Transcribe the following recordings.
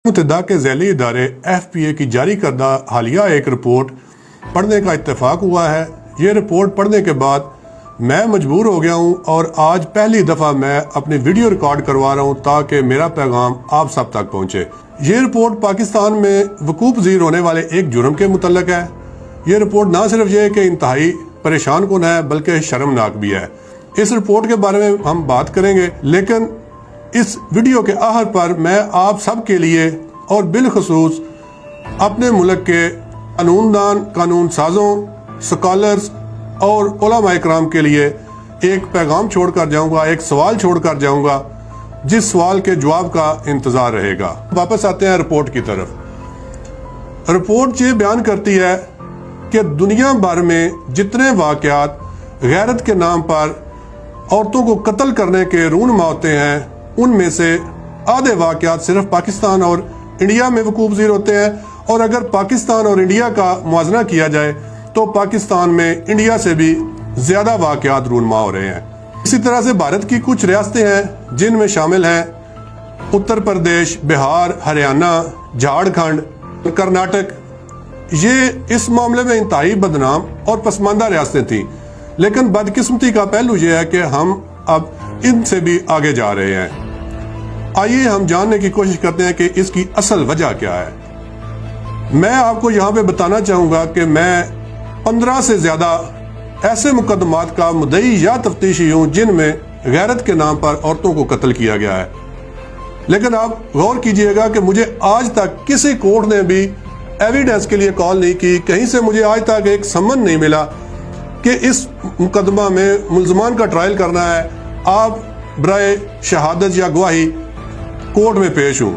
मुतहदा के ज़ैली इदारे FPA की जारी करदा हालिया एक रिपोर्ट पढ़ने का इत्तेफाक हुआ है। ये रिपोर्ट पढ़ने के बाद मैं मजबूर हो गया हूँ और आज पहली दफ़ा मैं अपनी वीडियो रिकॉर्ड करवा रहा हूँ ताकि मेरा पैगाम आप सब तक पहुँचे। ये रिपोर्ट पाकिस्तान में वकूफ़ पज़ीर होने वाले एक जुर्म के मुतल्लिक़ है। ये रिपोर्ट ना सिर्फ ये कि इंतहाई परेशान कुन है बल्कि शर्मनाक भी है। इस रिपोर्ट के बारे में हम बात करेंगे, लेकिन इस वीडियो के आखिर पर मैं आप सब के लिए और बिलखसूस अपने मुल्क के कानूनदान, कानून साजों, स्कॉलर्स और उलमा इकराम के लिए एक पैगाम छोड़ कर जाऊंगा, एक सवाल छोड़ कर जाऊंगा जिस सवाल के जवाब का इंतजार रहेगा। वापस आते हैं रिपोर्ट की तरफ। रिपोर्ट ये बयान करती है कि दुनिया भर में जितने वाक़यात गैरत के नाम पर औरतों को कत्ल करने के रूनमा होते हैं, उनमें से आधे वाक़यात सिर्फ पाकिस्तान और इंडिया में वकूफ़ पज़ीर होते हैं। और अगर पाकिस्तान और इंडिया का मुआवजा किया जाए तो पाकिस्तान में इंडिया से भी ज़्यादा वाक़यात रूनमा हो रहे हैं। इसी तरह से भारत की कुछ रियासतें हैं जिनमें शामिल हैं उत्तर प्रदेश, बिहार, हरियाणा, झारखंड, कर्नाटक। ये इस मामले में इंतहाई बदनाम और पसमानदा रियासतें थीं, लेकिन बदकिस्मती का पहलू ये है कि हम अब इनसे भी आगे जा रहे हैं। आइए हम जानने की कोशिश करते हैं कि इसकी असल वजह क्या है। मैं आपको यहाँ पे बताना चाहूँगा कि मैं 15 से ज़्यादा ऐसे मुकदमात का मुद्दई या तफ्तीशी हूँ जिनमें गैरत के नाम पर औरतों को कत्ल किया गया है। लेकिन आप गौर कीजिएगा कि मुझे आज तक किसी कोर्ट ने भी एविडेंस के लिए कॉल नहीं की। कहीं से मुझे आज तक एक सम्मन नहीं मिला कि इस मुकदमा में मुल्ज़मान का ट्रायल करना है, आप बराए शहादत या गवाही कोर्ट में पेश हूँ।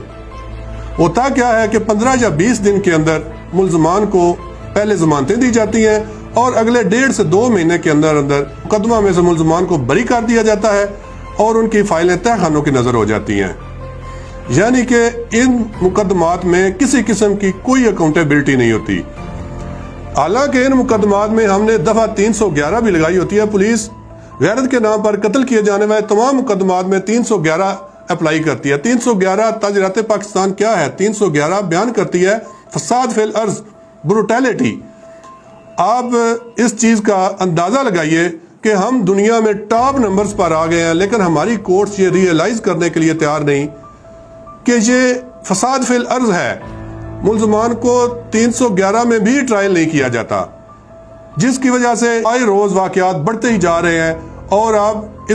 होता क्या है कि 15 या 20 दिन के अंदर मुल्ज़मान को पहले ज़मानतें दी जाती हैं और अगले 1.5 से 2 महीने के अंदर अंदर मुकदमा में से मुल्ज़मान को बरी कर दिया जाता है और उनकी फाइलें तहखानों की नज़र हो जाती हैं। यानी कि इन मुकदमात में किसी किस्म की कोई अकाउंटेबिलिटी नहीं होती। हालांकि इन मुकदमात में हमने दफ़ा 311 भी लगाई होती है। पुलिस गैरत के नाम पर कत्ल किए जाने वाले तमाम मुकदमात में 311 अप्लाई करती है। 311 ताजरात पाकिस्तान क्या है? 311 बयान करती है फसाद फिल अर्ज, ब्रूटैलिटी। आप इस चीज़ का अंदाज़ा लगाइए कि हम दुनिया में टॉप नंबर्स पर आ गए हैं, लेकिन हमारी कोर्ट्स ये रियलाइज़ करने के लिए तैयार नहीं कि ये फसाद फिल अर्ज है। मुल्ज़मान को 311 में भी ट्रायल नहीं किया जाता, जिसकी वजह से आए रोज़ वाक़यात बढ़ते ही जा रहे हैं। और आप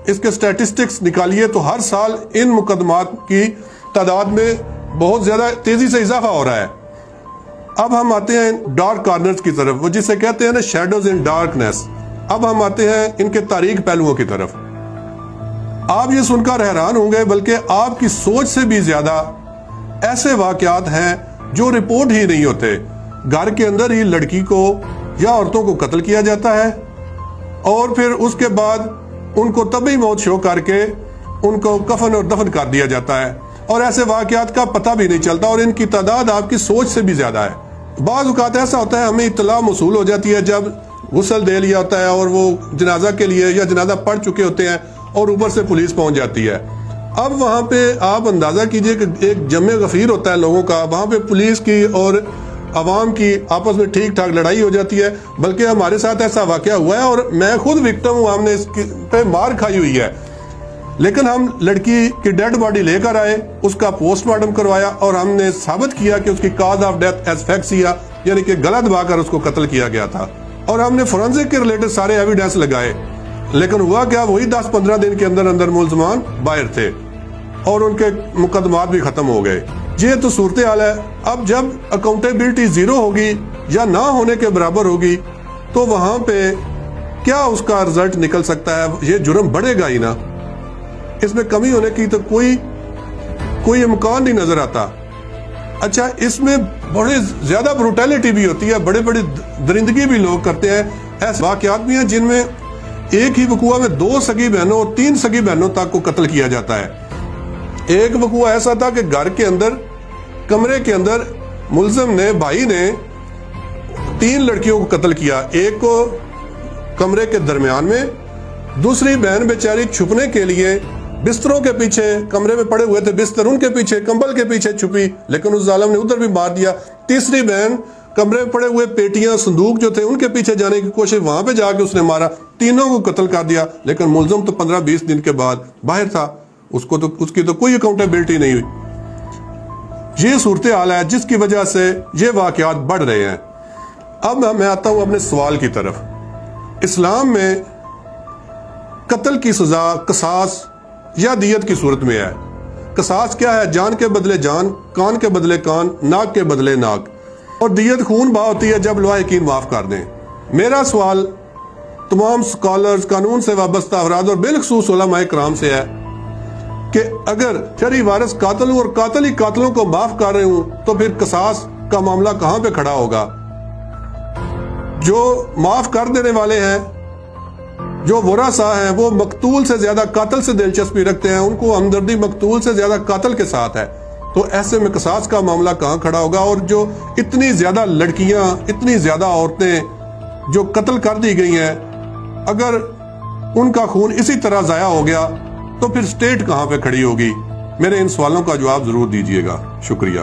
इसके स्टैटिस्टिक्स निकालिए तो हर साल इन मुकदमात की तादाद में बहुत ज़्यादा तेज़ी से इजाफा हो रहा है। अब हम आते हैं डार्क कॉर्नर्स की तरफ, वो जिसे कहते हैं ना शैडोज इन डार्कनेस। अब हम आते हैं इनके तारीख पहलुओं की तरफ। आप ये सुनकर हैरान होंगे, बल्कि आपकी सोच से भी ज़्यादा ऐसे वाक़यात हैं जो रिपोर्ट ही नहीं होते। घर के अंदर ही लड़की को या औरतों को कत्ल किया जाता है और फिर उसके बाद उनको तभी मौत शो करके उनको कफन और दफन कर दिया जाता है और ऐसे वाक़यात का पता भी नहीं चलता और इनकी तादाद आपकी सोच से भी ज़्यादा है। बाज़ औक़ात ऐसा होता है, हमें इत्तला मौसूल हो जाती है जब गुस्ल दे लिया होता है और वो जनाजा के लिए या जनाजा पढ़ चुके होते हैं और ऊपर से पुलिस पहुंच जाती है। अब वहाँ पे आप अंदाज़ा कीजिए कि एक जमे गफ़ीर होता है लोगों का, वहाँ पे पुलिस की और आवाम की आपस में ठीक ठाक लड़ाई हो जाती है। बल्कि हमारे साथ ऐसा वाक़या हुआ है और मैं खुद विक्टिम हूँ, हमने इसकी पे मार खाई हुई है। लेकिन हम लड़की की डेड बॉडी लेकर आए, उसका पोस्टमार्टम करवाया और हमने साबित किया कि उसकी काज ऑफ डेथ एस्फेक्सिया यानी कि गला दबाकर उसको कत्ल किया गया था। और हमने फोरेंसिक के रिलेटेड सारे एविडेंस लगाए, लेकिन हुआ क्या, वही 10-15 दिन के अंदर अंदर मुल्ज़मान बाहर थे और उनके मुकदमात भी ख़त्म हो गए। ये तो सूरत हाल है। अब जब अकाउंटेबिलिटी ज़ीरो होगी या ना होने के बराबर होगी तो वहाँ पे क्या उसका रिजल्ट निकल सकता है? ये जुर्म बढ़ेगा ही ना, इसमें कमी होने की तो कोई इम्कान नहीं नज़र आता। अच्छा, इसमें बड़े ज़्यादा ब्रूटैलिटी भी होती है, बड़े बड़े दरिंदगी भी लोग करते हैं। ऐसे वाक़यात भी हैं जिनमें एक ही वक़ुआ में 2 सगी बहनों और 3 सगी बहनों तक को कत्ल किया जाता है। एक वक़ुआ ऐसा था कि घर के अंदर कमरे के अंदर मुल्ज़िम ने, भाई ने 3 लड़कियों को कत्ल किया। एक को कमरे के दरमियान में, दूसरी बहन बेचारी छुपने के लिए بستروں کے پیچھے، کمرے میں پڑے ہوئے تھے بستر، ان کے پیچھے، کمبل کے پیچھے چھپی، لیکن اس ظالم نے ادھر بھی مار دیا۔ تیسری بہن کمرے میں پڑے ہوئے پیٹیاں، صندوق جو تھے ان کے پیچھے جانے کی کوشش، وہاں پہ جا کے اس نے مارا، تینوں کو قتل کر دیا، لیکن ملزم تو 15-20 دن کے بعد باہر تھا، اس کی تو کوئی اکاؤنٹیبلٹی نہیں ہوئی۔ یہ صورتحال ہے جس کی وجہ سے یہ واقعات بڑھ رہے ہیں۔ اب میں آتا ہوں اپنے سوال کی طرف۔ اسلام میں قتل کی سزا قصاص یا دیت کی صورت میں ہے۔ قصاص کیا ہے؟ جان کے بدلے جان، کان کے بدلے کان، ناک کے بدلے ناک، اور دیت خون بہا ہوتی ہے جب لواحقین معاف کر دیں۔ میرا سوال تمام سکالرز، قانون سے وابستہ افراد اور بالخصوص علماء کرام سے ہے کہ اگر شرعی وارث قاتل ہوں اور قاتل ہی قاتلوں کو معاف کر رہے ہوں تو پھر قصاص کا معاملہ کہاں پہ کھڑا ہوگا؟ جو معاف کر دینے والے ہیں، جو ورثاء ہیں، وہ مقتول سے زیادہ قاتل سے دلچسپی رکھتے ہیں، ان کو ہمدردی مقتول سے زیادہ قاتل کے ساتھ ہے، تو ایسے میں قصاص کا معاملہ کہاں کھڑا ہوگا؟ اور جو اتنی زیادہ لڑکیاں، اتنی زیادہ عورتیں جو قتل کر دی گئی ہیں، اگر ان کا خون اسی طرح ضائع ہو گیا تو پھر سٹیٹ کہاں پہ کھڑی ہوگی؟ میرے ان سوالوں کا جواب ضرور دیجیے گا۔ شکریہ۔